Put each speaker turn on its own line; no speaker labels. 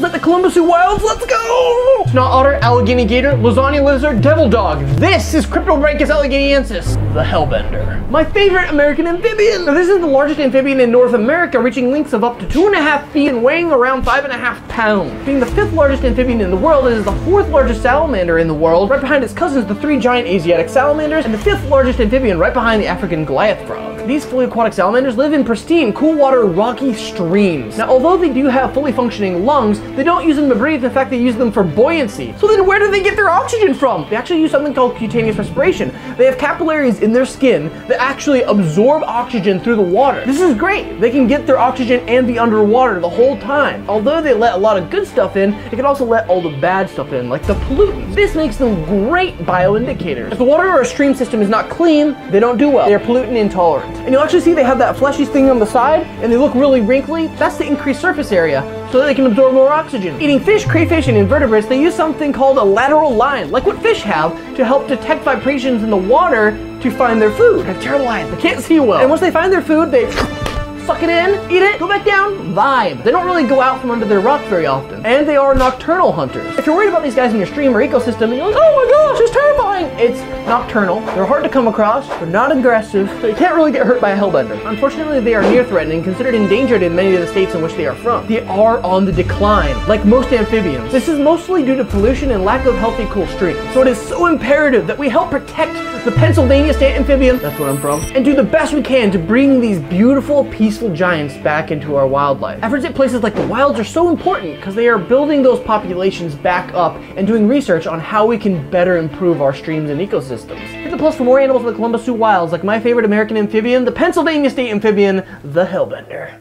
animals at the Columbus Zoo Wilds. Let's go! Snot otter, Allegheny gator, lasagna lizard, devil dog. This is Cryptobranchus allegheniensis, the Hellbender. My favorite American amphibian. Now, this is the largest amphibian in North America, reaching lengths of up to 2.5 feet and weighing around 5.5 pounds. Being the 5th largest amphibian in the world, it is the 4th largest salamander in the world, right behind its cousins, the 3 giant Asiatic salamanders, and the 5th largest amphibian right behind the African Goliath frog. These fully aquatic salamanders live in pristine, cool water, rocky streams. Now, although they do have fully functioning lungs, they don't use them to breathe. In fact, they use them for buoyancy. So then where do they get their oxygen from? They actually use something called cutaneous respiration. They have capillaries in their skin that actually absorb oxygen through the water. This is great. They can get their oxygen and be underwater the whole time. Although they let a lot of good stuff in, it can also let all the bad stuff in, like the pollutants. This makes them great bioindicators. If the water or a stream system is not clean, they don't do well. They are pollutant intolerant. And you'll actually see they have that fleshy thing on the side, and they look really wrinkly. That's to increase surface area, so that they can absorb more oxygen. Eating fish, crayfish, and invertebrates, they use something called a lateral line, like what fish have, to help detect vibrations in the water to find their food. They have terrible eyes, they can't see well. And once they find their food, they suck it in, eat it, go back down, vibe. They don't really go out from under their rock very often. And they are nocturnal hunters. If you're worried about these guys in your stream or ecosystem, and you're like, oh my gosh, it's terrifying. It's nocturnal, they're hard to come across, they're not aggressive, so you can't really get hurt by a hellbender. Unfortunately, they are near threatened, considered endangered in many of the states in which they are from. They are on the decline, like most amphibians. This is mostly due to pollution and lack of healthy, cool streams. So it is so imperative that we help protect the Pennsylvania state amphibian, that's where I'm from, and do the best we can to bring these beautiful, peaceful giants back into our wildlife. Efforts at places like the wilds are so important because they are building those populations back up and doing research on how we can better improve our streams and ecosystems. Hit the plus for more animals in the Columbus Zoo Wilds, like my favorite American amphibian, the Pennsylvania state amphibian, the Hellbender.